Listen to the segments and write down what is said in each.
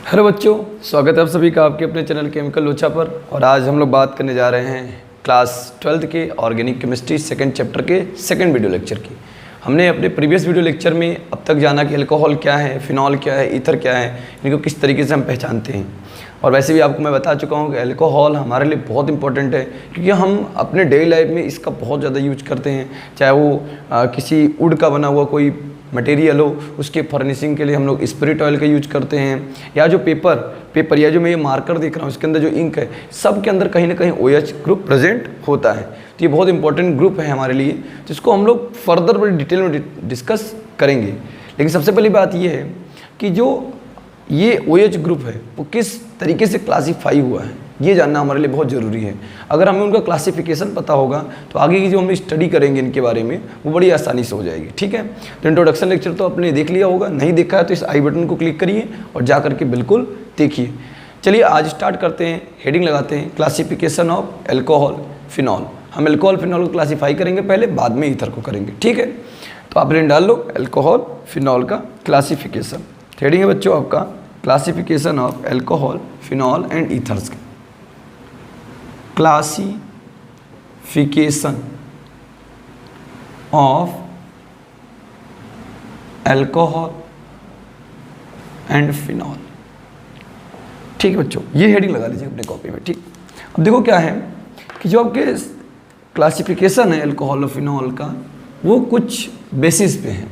Hello बच्चों, स्वागत है आप सभी का आपके अपने चैनल केमिकल लोचा पर। और आज हम लोग बात करने जा रहे हैं क्लास 12th के ऑर्गेनिक केमिस्ट्री सेकंड चैप्टर के सेकंड वीडियो लेक्चर की। हमने अपने प्रीवियस वीडियो लेक्चर में अब तक जाना कि अल्कोहल क्या है, फिनॉल क्या है, ईथर क्या है, इनको किस तरीके से हम पहचानते हैं। और वैसे भी आपको मैं बता चुका हूँ कि अल्कोहल हमारे लिए बहुत इंपॉर्टेंट है, क्योंकि हम अपने डेली लाइफ में इसका बहुत ज़्यादा यूज करते हैं। चाहे वो किसी वुड का बना हुआ कोई मटेरियल हो, उसके फर्निशिंग के लिए हम लोग स्पिरिट ऑयल का यूज करते हैं, या जो पेपर या जो मैं ये मार्कर देख रहा हूँ इसके अंदर जो इंक है, सब के अंदर कहीं ना कहीं OH ग्रुप प्रेजेंट होता है। तो ये बहुत इंपॉर्टेंट ग्रुप है हमारे लिए, जिसको हम लोग फर्दर बड़ी डिटेल में डिस्कस करेंगे। लेकिन सबसे पहली बात ये है कि जो ये OH ग्रुप है वो किस तरीके से क्लासीफाई हुआ है, ये जानना हमारे लिए बहुत ज़रूरी है। अगर हमें उनका क्लासिफिकेशन पता होगा तो आगे की जो हम स्टडी करेंगे इनके बारे में वो बड़ी आसानी से हो जाएगी। ठीक है, तो इंट्रोडक्शन लेक्चर तो आपने देख लिया होगा, नहीं देखा है तो इस आई बटन को क्लिक करिए और जा करके बिल्कुल देखिए। चलिए आज स्टार्ट करते हैं, हेडिंग लगाते हैं क्लासिफिकेशन ऑफ एल्कोहल फिनॉल। हम एल्कोहल फिनॉल को क्लासीफाई करेंगे पहले, बाद में ईथर को करेंगे। ठीक है, तो आप रेन डाल लो एल्कोहल फिनॉल का क्लासिफिकेशन। हेडिंग है बच्चों आपका classification of alcohol phenol and ethers. Classification of alcohol and phenol. ठीक है बच्चों, ये हेडिंग लगा लीजिए अपने कॉपी में। ठीक, अब देखो क्या है कि जो आपके क्लासिफिकेशन है एल्कोहल और फिनॉल का, वो कुछ बेसिस पे है।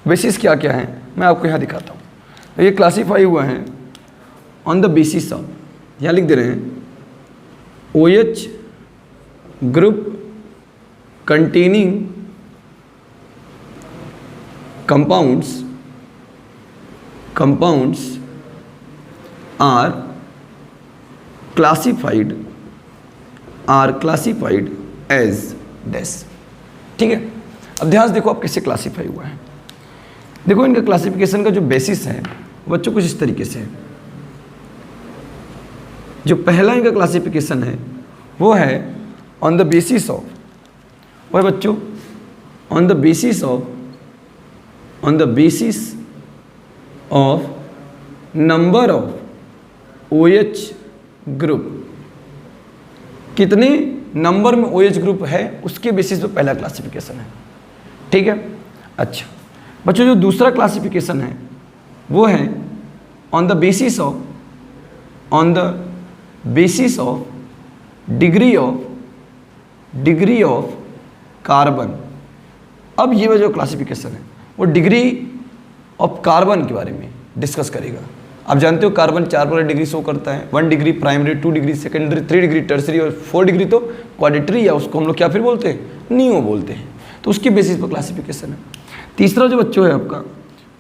बेसिस क्या क्या है मैं आपको यहाँ दिखाता हूँ। ये क्लासीफाई हुआ है ऑन द बेसिस ऑफ, यहाँ लिख दे रहे हैं OH group containing compounds are classified as this। ठीक है, अब ध्यान से देखो आप कैसे क्लासीफाई हुआ है। देखो इनका क्लासिफिकेशन का जो बेसिस है बच्चों कुछ इस तरीके से है। जो पहला इनका क्लासिफिकेशन है वो है ऑन द बेसिस ऑफ, वो है बच्चों on the basis of number of OH group. कितने नंबर में OH ग्रुप है उसके बेसिस पे पहला क्लासिफिकेशन है। ठीक है, अच्छा बच्चों जो दूसरा क्लासिफिकेशन है वो है on the basis of degree of carbon. अब ये जो क्लासिफिकेशन है वो डिग्री ऑफ कार्बन के बारे में डिस्कस करेगा। आप जानते हो कार्बन 4 डिग्री शो करता है, 1 degree primary, 2 degree secondary, 3 degree tertiary और 4 डिग्री तो क्वाड्रेटरी, या उसको हम लोग क्या फिर बोलते हैं, नियो बोलते हैं। तो उसके बेसिस पर क्लासिफिकेशन है। तीसरा जो बच्चों है आपका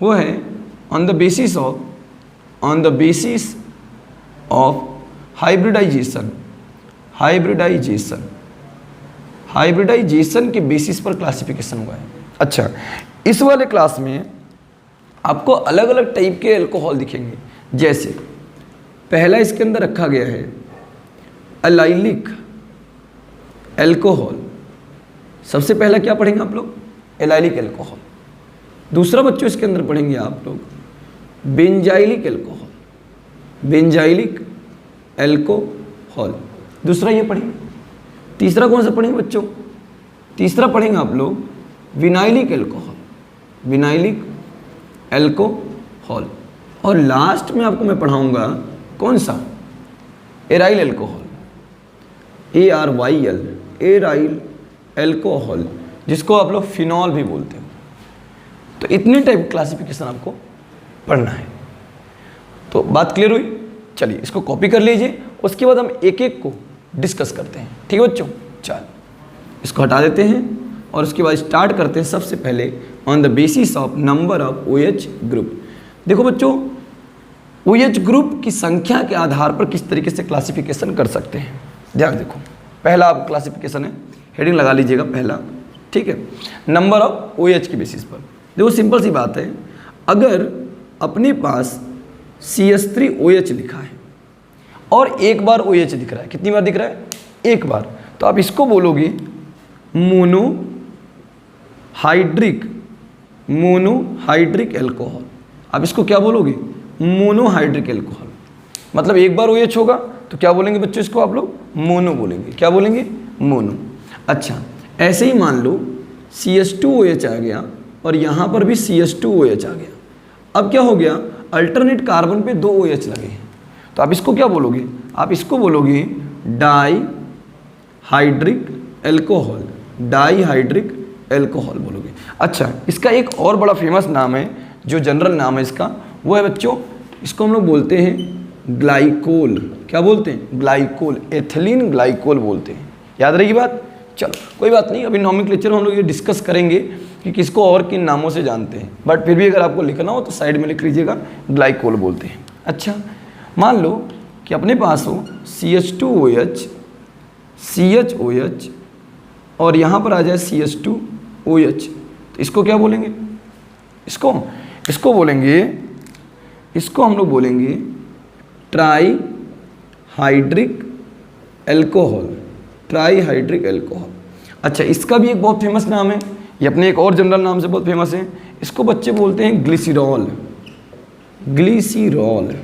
वो है on the basis of hybridization के बेसिस पर क्लासिफिकेशन हुआ है। अच्छा, इस वाले क्लास में आपको अलग अलग टाइप के अल्कोहल दिखेंगे। जैसे पहला इसके अंदर रखा गया है एलाइलिक अल्कोहल। सबसे पहला क्या पढ़ेंगे आप लोग, एलाइलिक अल्कोहल। दूसरा बच्चों इसके अंदर पढ़ेंगे आप लोग बेंजाइलिक अल्कोहल। दूसरा ये पढ़ेंगे। तीसरा कौन सा पढ़ेंगे बच्चों, तीसरा पढ़ेंगे आप लोग विनाइलिक अल्कोहल। और लास्ट में आपको मैं पढ़ाऊंगा कौन सा, aryl alcohol, ARYL, aryl alcohol, जिसको आप लोग फिनॉल भी बोलते हो। तो इतने टाइप क्लासिफिकेशन आपको पढ़ना है। तो बात क्लियर हुई। चलिए इसको कॉपी कर लीजिए, उसके बाद हम एक एक को डिस्कस करते हैं। ठीक है बच्चों, चल इसको हटा देते हैं और उसके बाद स्टार्ट करते हैं। सबसे पहले on the basis of number of OH group. देखो बच्चों, OH ग्रुप की संख्या के आधार पर किस तरीके से क्लासिफिकेशन कर सकते हैं, ध्यान देखो। पहला आप क्लासिफिकेशन है, हेडिंग लगा लीजिएगा पहला। ठीक है, नंबर ऑफ OH के बेसिस पर। देखो सिंपल सी बात है, अगर अपने पास CH3OH लिखा है और एक बार OH दिख रहा है, कितनी बार दिख रहा है, एक बार, तो आप इसको बोलोगे मोनोहाइड्रिक अल्कोहल। आप इसको क्या बोलोगे, मोनोहाइड्रिक एल्कोहल। मतलब एक बार OH होगा तो क्या बोलेंगे बच्चों, इसको आप लोग मोनो बोलेंगे। क्या बोलेंगे, मोनो। अच्छा, ऐसे ही मान लो CH2OH आ गया और यहाँ पर भी CH2OH आ गया। अब क्या हो गया, अल्टरनेट कार्बन पे 2 OH लगे हैं, तो आप इसको क्या बोलोगे, आप इसको बोलोगे dihydric alcohol, dihydric alcohol बोलोगे। अच्छा, इसका एक और बड़ा फेमस नाम है, जो जनरल नाम है इसका, वो है बच्चों, इसको हम लोग बोलते हैं ग्लाइकोल। क्या बोलते हैं, ग्लाइकोल, एथिलीन ग्लाइकोल बोलते हैं। याद रहेगी बात। चलो कोई बात नहीं, अभी नॉमेनक्लेचर में हम लोग ये डिस्कस करेंगे कि किसको और किन नामों से जानते हैं, बट फिर भी अगर आपको लिखना हो तो साइड में लिख लीजिएगा ग्लाइकोल बोलते हैं। अच्छा, मान लो कि अपने पास हो CH2OH, CHOH और यहाँ पर आ जाए CH2OH, तो इसको क्या बोलेंगे, इसको बोलेंगे, इसको हम लोग बोलेंगे try hydric alcohol, try hydric alcohol. अच्छा, इसका भी एक बहुत फेमस नाम है, ये अपने एक और जनरल नाम से बहुत फेमस है, इसको बच्चे बोलते हैं ग्लिसरॉल। ग्लिसरॉल,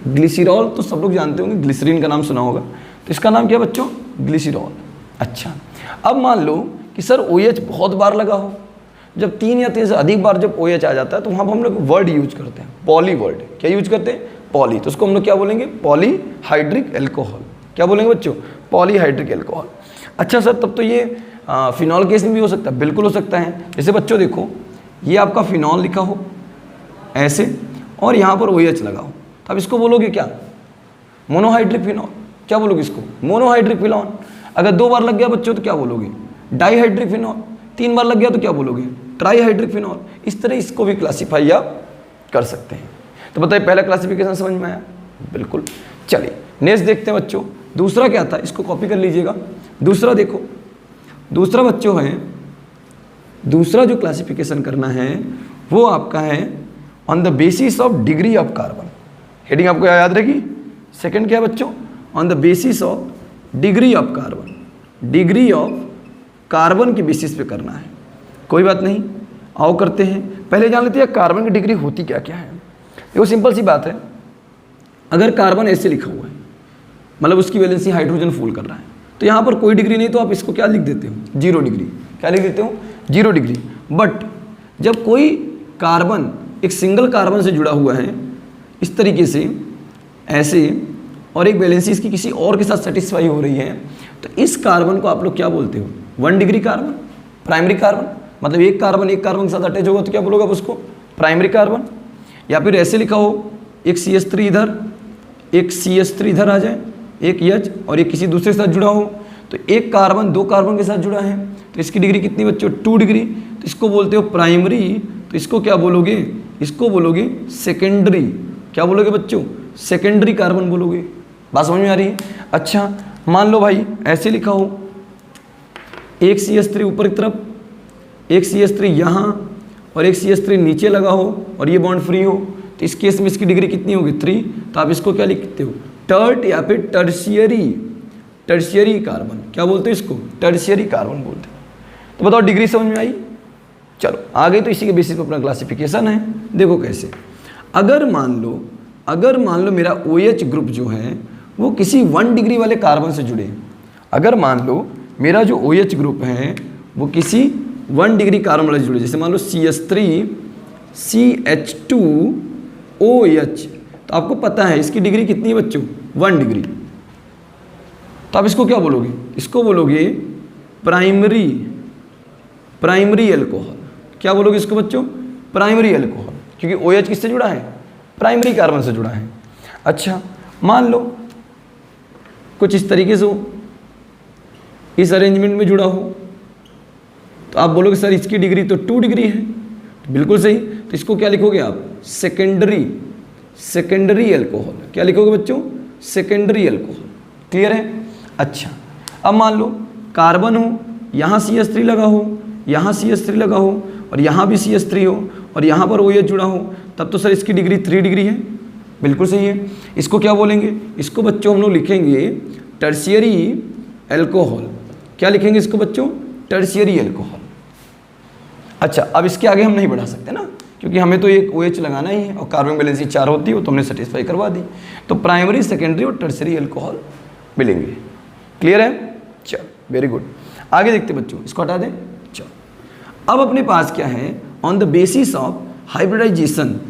ग्लिसरॉल तो सब लोग जानते होंगे, ग्लिसरीन का नाम सुना होगा, तो इसका नाम क्या है बच्चों, ग्लिसरॉल। अच्छा, अब मान लो कि सर OH बहुत बार लगा हो, जब 3 या 3 से अधिक बार जब OH आ जाता है तो वहाँ पर हम लोग वर्ड यूज करते हैं, पॉली वर्ड। क्या यूज करते हैं, पॉली, तो उसको हम लोग क्या बोलेंगे, पॉलीहाइड्रिक एल्कोहल। क्या बोलेंगे बच्चों, पॉलीहाइड्रिक एल्कोहल। अच्छा सर, तब तो ये फिनॉल केस में भी हो सकता है, बिल्कुल हो सकता है। जैसे बच्चों देखो, ये आपका फिनॉल लिखा हो ऐसे और यहाँ पर OH लगा हो, तो अब इसको बोलोगे क्या, मोनोहाइड्रिक फिनॉल। क्या बोलोगे इसको, मोनोहाइड्रिक फिनॉल। अगर 2 बार लग गया बच्चों तो क्या बोलोगे, डाईहाइड्रिक फिनॉल। 3 बार लग गया तो क्या बोलोगे, ट्राईहाइड्रिक फिनॉल। इस तरह इसको भी क्लासीफाई आप कर सकते हैं। तो बताइए, पहला क्लासिफिकेशन समझ में आया, बिल्कुल। चलिए नेक्स्ट देखते हैं बच्चों, दूसरा क्या था, इसको कॉपी कर लीजिएगा। दूसरा देखो, दूसरा बच्चों है, दूसरा जो क्लासिफिकेशन करना है वो आपका है on the basis of degree of carbon. Heading आपको याद रहेगी। सेकंड क्या है बच्चों, on the basis of degree of carbon, degree of carbon के बेसिस पे करना है। कोई बात नहीं, आओ करते हैं। पहले जान लेते हैं कार्बन की डिग्री होती क्या क्या है। देखो सिंपल सी बात है, अगर कार्बन ऐसे लिखा हुआ है, मतलब उसकी वैलेंसी हाइड्रोजन फुल कर रहा है, तो यहाँ पर कोई डिग्री नहीं, तो आप इसको क्या लिख देते हो, 0 डिग्री। क्या लिख देते हो, 0 डिग्री। बट जब कोई कार्बन एक सिंगल कार्बन से जुड़ा हुआ है इस तरीके से ऐसे, और एक वैलेंसी इसकी किसी और के साथ सेटिस्फाई हो रही है, तो इस कार्बन को आप लोग क्या बोलते हो, 1 डिग्री कार्बन, प्राइमरी कार्बन। मतलब एक कार्बन के साथ अटैच होगा तो क्या बोलोगे आप उसको, प्राइमरी कार्बन। या फिर ऐसे लिखा हो, एक CH3 इधर, एक CH3 इधर आ जाए, एक H और एक किसी दूसरे के साथ जुड़ा हो, तो एक कार्बन 2 कार्बन के साथ जुड़ा है, तो इसकी डिग्री कितनी बच्चों, 2 डिग्री। तो इसको बोलते हो प्राइमरी, तो इसको क्या बोलोगे, इसको बोलोगे सेकेंडरी। क्या बोलोगे बच्चों, सेकेंडरी कार्बन बोलोगे। बात समझ में आ रही है। अच्छा, मान लो भाई ऐसे लिखा हो, एक CH3 ऊपर की तरफ, एक CH3 यहाँ और एक CH3 नीचे लगा हो और ये बॉन्ड फ्री हो, तो इस केस में इसकी डिग्री कितनी होगी, 3। तो आप इसको क्या लिखते हो, टर्ट या फिर टर्शियरी, टर्शियरी कार्बन। क्या बोलते हैं इसको, टर्शियरी कार्बन बोलते हैं। तो बताओ डिग्री समझ में आई। चलो आगे, तो इसी के बेसिस पर अपना क्लासिफिकेशन है। देखो कैसे, अगर मान लो मेरा OH ग्रुप जो है वो किसी 1 डिग्री वाले कार्बन से जुड़े, अगर मान लो मेरा जो OH ग्रुप है वो किसी 1 डिग्री कार्बन वाले से जुड़े, जैसे मान लो CH3 CH2OH, तो आपको पता है इसकी डिग्री कितनी है बच्चों, 1 डिग्री। तो आप इसको क्या बोलोगे, इसको बोलोगे प्राइमरी एल्कोहल। क्या बोलोगे इसको बच्चों, प्राइमरी एल्कोहल, क्योंकि OH किससे जुड़ा है, प्राइमरी कार्बन से जुड़ा है। अच्छा, मान लो कुछ इस तरीके से हो, इस अरेंजमेंट में जुड़ा हो, तो आप बोलोगे सर इसकी डिग्री तो 2 डिग्री है। बिल्कुल सही। तो इसको क्या लिखोगे आप, सेकेंडरी एल्कोहल। क्या लिखोगे बच्चों, सेकेंडरी एल्कोहल। क्लियर है। अच्छा, अब मान लो कार्बन हो, यहाँ CH3 लगा हो, यहाँ CH3 लगा हो और यहाँ भी CH3 हो और यहाँ पर OH जुड़ा हो, तब तो सर इसकी डिग्री 3 डिग्री है। बिल्कुल सही है। इसको क्या बोलेंगे, इसको बच्चों हम लोग लिखेंगे टर्शियरी एल्कोहल। क्या लिखेंगे इसको बच्चों, टर्शियरी एल्कोहल। अच्छा, अब इसके आगे हम नहीं बढ़ा सकते ना, क्योंकि हमें तो एक OH लगाना ही है और कार्बन बैलेंसी 4 होती है, वो तो हमने सेटिस्फाई करवा दी। तो प्राइमरी, सेकेंडरी और टर्सरी अल्कोहल मिलेंगे। क्लियर है? चलो वेरी गुड। आगे देखते बच्चों, इसको हटा दें। चलो अब अपने पास क्या है, on the basis of hybridization,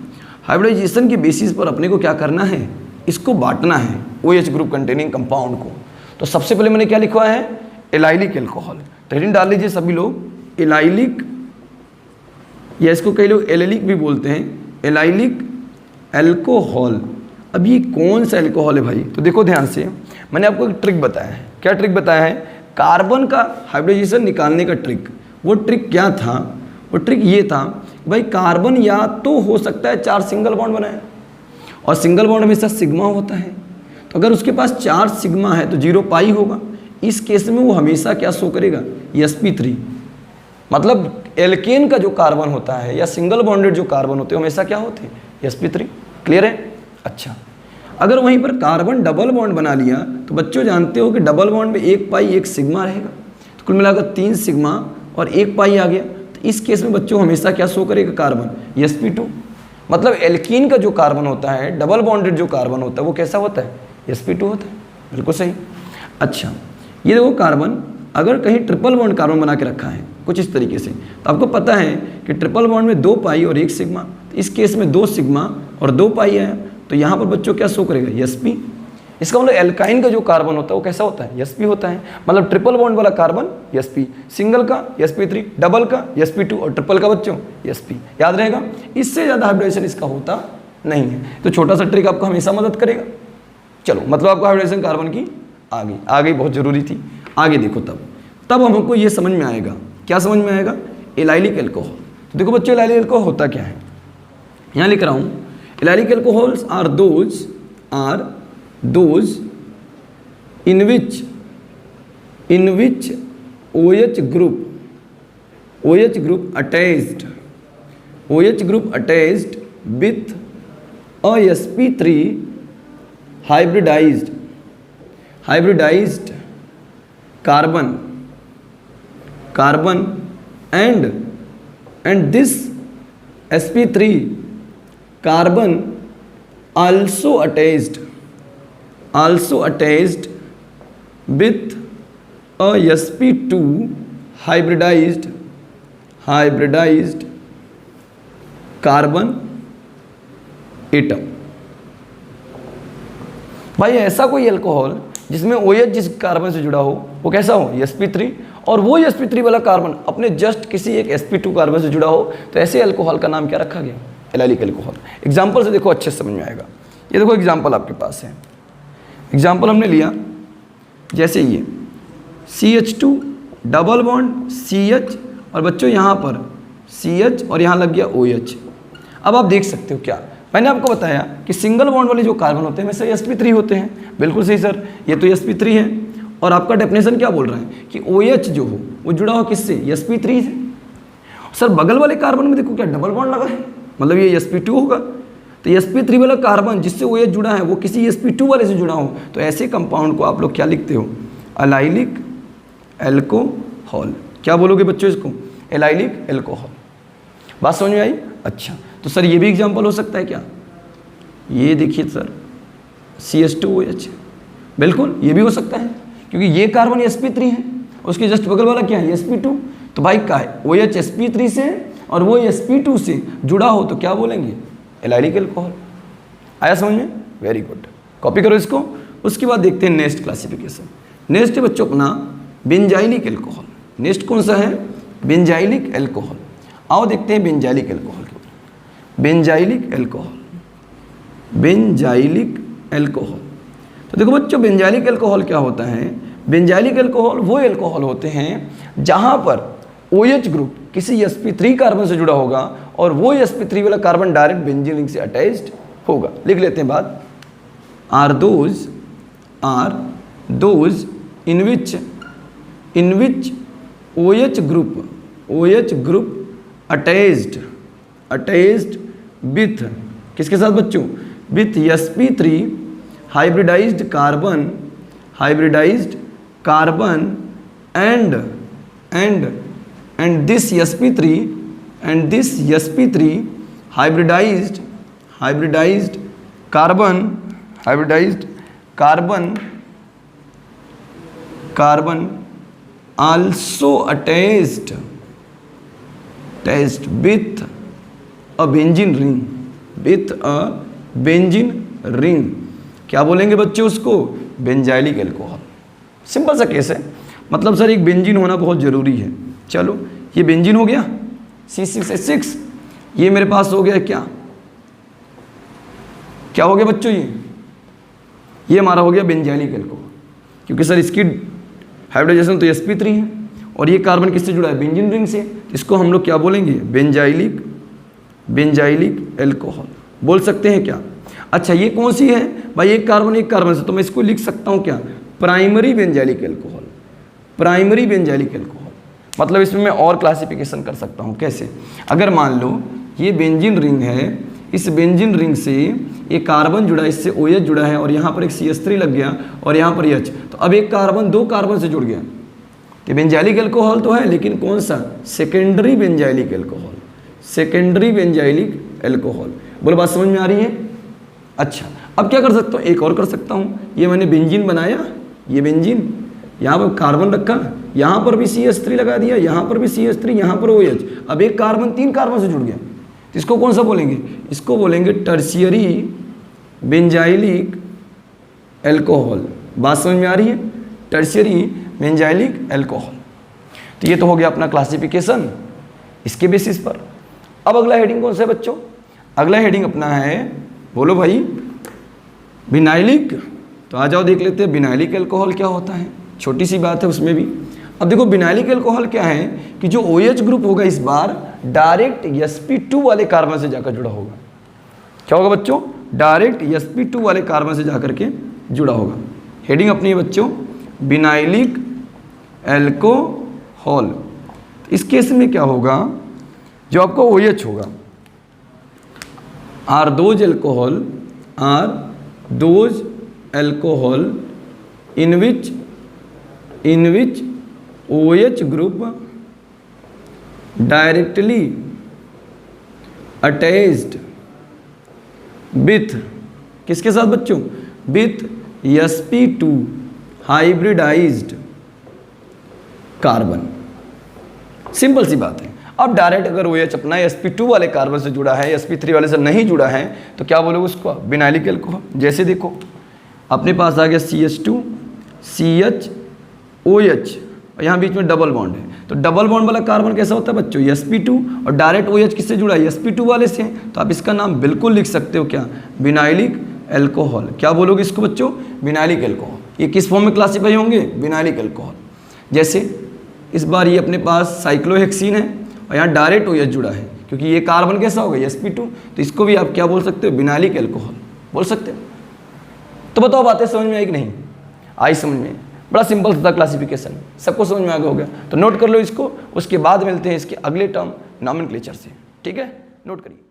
hybridization के बेसिस पर अपने को क्या करना है, इसको बांटना है OH ग्रुप कंटेनिंग कंपाउंड को। तो सबसे पहले मैंने क्या लिखवा है, एलाइलिक एल्कोहल। तो हेडिंग डाल लीजिए सभी लोग, एलाइलिक, या इसको कई लोग एलेलिक भी बोलते हैं, एलाइलिक एल्कोहल। अब ये कौन सा एल्कोहल है भाई? तो देखो ध्यान से, मैंने आपको एक ट्रिक बताया है। क्या ट्रिक बताया है? कार्बन का हाइब्रिडाइजेशन निकालने का ट्रिक। वो ट्रिक क्या था? वो ट्रिक ये था भाई, कार्बन या तो हो सकता है 4 सिंगल बॉन्ड बनाए, और सिंगल बॉन्ड हमेशा सिग्मा होता है। तो अगर उसके पास 4 सिग्मा है तो 0 पाई होगा। इस केस में वो हमेशा क्या शो करेगा, sp3। मतलब एल्केन का जो कार्बन होता है या सिंगल बॉन्डेड जो कार्बन होते हैं हमेशा क्या होते हैं, sp3। क्लियर है? अच्छा, अगर वहीं पर कार्बन डबल बॉन्ड बना लिया तो बच्चों जानते हो कि डबल बॉन्ड में 1 पाई 1 सिग्मा रहेगा, तो कुल मिलाकर 3 सिग्मा और 1 पाई आ गया। तो इस केस में बच्चों हमेशा क्या शो करेगा, कार्बन sp2। मतलब एल्कीन का जो कार्बन होता है, डबल बॉन्डेड जो कार्बन होता है, वो कैसा होता है, sp2 होता है। बिल्कुल सही। अच्छा, ये देखो कार्बन अगर कहीं ट्रिपल बॉन्ड कार्बन बना के रखा है कुछ इस तरीके से, तो आपको पता है कि ट्रिपल बॉन्ड में 2 पाई और 1 सिग्मा, तो इस केस में 2 सिग्मा और 2 पाई है, तो यहाँ पर बच्चों क्या शो करेगा, sp। इसका मतलब एल्काइन का जो कार्बन होता है वो कैसा होता है, sp होता है। मतलब ट्रिपल बॉन्ड वाला कार्बन sp, सिंगल का sp3, डबल का sp2 और ट्रिपल का बच्चों sp। याद रहेगा, इससे ज़्यादा हाइब्रिडेशन इसका होता नहीं है। तो छोटा सा ट्रिक आपको हमेशा मदद करेगा। चलो, मतलब आपको हाइब्रिडेशन कार्बन की आ गई बहुत ज़रूरी थी। आगे देखो, तब हमको ये समझ में आएगा। क्या समझ में आएगा, एलाइलिक एल्कोहल। तो देखो बच्चों, एलाइलिक एल्कोहल होता क्या है, यहाँ लिख रहा हूँ, allylic alcohols are those in which OH group attached with a sp3 hybridized carbon and this sp3 carbon also attached with a sp2 hybridized carbon atom। भाई ऐसा कोई अल्कोहल जिसमें OH जिस कार्बन से जुड़ा हो वो कैसा हो, sp3, और वो sp3 वाला कार्बन अपने जस्ट किसी एक sp2 कार्बन से जुड़ा हो, तो ऐसे अल्कोहल का नाम क्या रखा गया, एलाइलिक अल्कोहल। एग्जाम्पल से देखो, अच्छे से समझ में आएगा। ये देखो एग्जाम्पल आपके पास है। एग्जाम्पल हमने लिया जैसे ये CH2 डबल बॉन्ड CH, और बच्चों यहाँ पर CH और यहाँ लग गया OH। अब आप देख सकते हो, क्या मैंने आपको बताया कि सिंगल बॉन्ड वाले जो कार्बन होते हैं वैसे sp3 होते हैं। बिल्कुल सही सर, ये तो sp3 है, और आपका डेफिनेशन क्या बोल रहा है कि OH जो हो वो जुड़ा हो किससे, sp3 से। सर बगल वाले कार्बन में देखो क्या डबल बॉन्ड लगा है, मतलब ये sp2 होगा। तो sp3 वाला कार्बन जिससे OH जुड़ा है वो किसी sp2 वाले से जुड़ा हो, तो ऐसे कंपाउंड को आप लोग क्या लिखते हो, एलाइलिक एल्कोहल। क्या बोलोगे बच्चों इसको, एलाइलिक एल्कोहल। बात समझ में आई? अच्छा, तो सर ये भी एग्जांपल हो सकता है क्या, ये देखिए सर CH2OH, बिल्कुल ये भी हो सकता है, क्योंकि ये कार्बन sp3 है, उसके जस्ट बगल वाला क्या है, sp2। तो भाई का है OH sp3 से और वो sp2 से जुड़ा हो तो क्या बोलेंगे, एलाइलिक एल्कोहल। आया समझ में? वेरी गुड, कॉपी करो इसको। उसके बाद देखते हैं नेक्स्ट क्लासिफिकेशन। नेक्स्ट है बच्चों अपना बेंजाइलिक एल्कोहल। नेक्स्ट कौन सा है, बेंजाइलिक एल्कोहल। आओ देखते हैं बेंजाइलिक एल्कोहल के ऊपर। Benzylic alcohol. तो देखो बच्चों, बेंजाइलिक एल्कोहल क्या होता है, बेंजाइलिक एल्कोहल वो एल्कोहल होते हैं जहाँ पर OH ग्रुप किसी sp3 कार्बन से जुड़ा होगा और वो sp3 वाला कार्बन डायरेक्ट बेंजीन रिंग से अटैच्ड होगा। लिख लेते हैं बात, are those in which OH group attached with किसके साथ बच्चों, with sp3 hybridized carbon and this sp3 hybridized carbon also attached with a benzene ring, क्या बोलेंगे बच्चे उसको? Benzylic alcohol. सिंपल सा केस है, मतलब सर एक बेंजीन होना बहुत ज़रूरी है। चलो ये बेंजीन हो गया C6H6, ये मेरे पास हो गया क्या हो गया बच्चों? ये हमारा हो गया बेंजाइलिक अल्कोहल, क्योंकि सर इसकी हाइब्रिडाइजेशन तो sp3 है और ये कार्बन किससे जुड़ा है? बेंजीन रिंग से। इसको हम लोग क्या बोलेंगे? बेंजाइलिक अल्कोहल बोल सकते हैं क्या? अच्छा ये कौन सी है भाई? एक कार्बन से, तो मैं इसको लिख सकता हूँ क्या? Primary benzylic alcohol. मतलब इसमें मैं और क्लासिफिकेशन कर सकता हूँ। कैसे? अगर मान लो ये बेंजीन रिंग है, इस बेंजीन रिंग से ये कार्बन जुड़ा है, इससे OH जुड़ा है और यहाँ पर एक CH3 लग गया और यहाँ पर H, तो अब एक कार्बन दो कार्बन से जुड़ गया। तो बेंजाइलिक अल्कोहल तो है, लेकिन कौन सा? Secondary benzylic alcohol. बोलो बात समझ में आ रही है? अच्छा अब क्या कर सकता हूँ? एक और कर सकता हूँ। ये मैंने बेंजीन बनाया, ये बेंजीन, यहाँ पर कार्बन रखा, यहाँ पर भी CH3 लगा दिया, यहाँ पर भी CH3, यहाँ पर OH, अब एक कार्बन तीन कार्बन से जुड़ गया। तो इसको कौन सा बोलेंगे? इसको बोलेंगे टर्शियरी बेंजाइलिक अल्कोहल। बात समझ में आ रही है? Tertiary benzylic alcohol. तो ये तो हो गया अपना क्लासिफिकेशन इसके बेसिस पर। अब अगला हेडिंग कौन सा है बच्चों? अगला हेडिंग अपना है, बोलो भाई, विनाइलिक। तो आ जाओ देख लेते हैं विनाइलिक अल्कोहल क्या होता है। छोटी सी बात है उसमें भी। अब देखो विनाइलिक अल्कोहल क्या है कि जो OH ग्रुप होगा इस बार डायरेक्ट sp2 वाले कार्बन से जाकर जुड़ा होगा। क्या होगा बच्चों? डायरेक्ट sp2 वाले कार्बन से जाकर के जुड़ा होगा। हेडिंग अपनी है बच्चों विनाइलिक अल्कोहल। इस केस में क्या होगा? जो आपका OH होगा, R2 alcohol in which OH group directly attached with, किसके साथ बच्चों? with sp2 hybridized carbon. Simple सी बात है। अब डायरेक्ट अगर OH अपना sp2 वाले कार्बन से जुड़ा है, sp3 वाले से नहीं जुड़ा है, तो क्या बोलोगे उसको? Vinylic alcohol. जैसे देखो अपने पास आ गया CH2 CH OH और यहाँ बीच में डबल बॉन्ड है, तो डबल बॉन्ड वाला कार्बन कैसा होता है बच्चों? sp2, और डायरेक्ट OH किससे जुड़ा है? sp2 वाले से। तो आप इसका नाम बिल्कुल लिख सकते हो क्या? Vinylic alcohol. क्या बोलोगे इसको बच्चों? Vinylic alcohol. ये किस फॉर्म में क्लासीफाई होंगे? Vinylic alcohol. जैसे इस बार ये अपने पास साइक्लोहेक्सीन है और यहाँ डायरेक्ट OH जुड़ा है, क्योंकि ये कार्बन कैसा होगा? sp2, तो इसको भी आप क्या बोल सकते हो? विनाइलिक अल्कोहल बोल सकते हो। तो बताओ बातें समझ में आई कि नहीं आई? समझ में? बड़ा सिंपल था क्लासिफिकेशन, सबको समझ में आ गया हो गया। तो नोट कर लो इसको, उसके बाद मिलते हैं इसके अगले टर्म नॉमेनक्लेचर से। ठीक है, नोट करिए।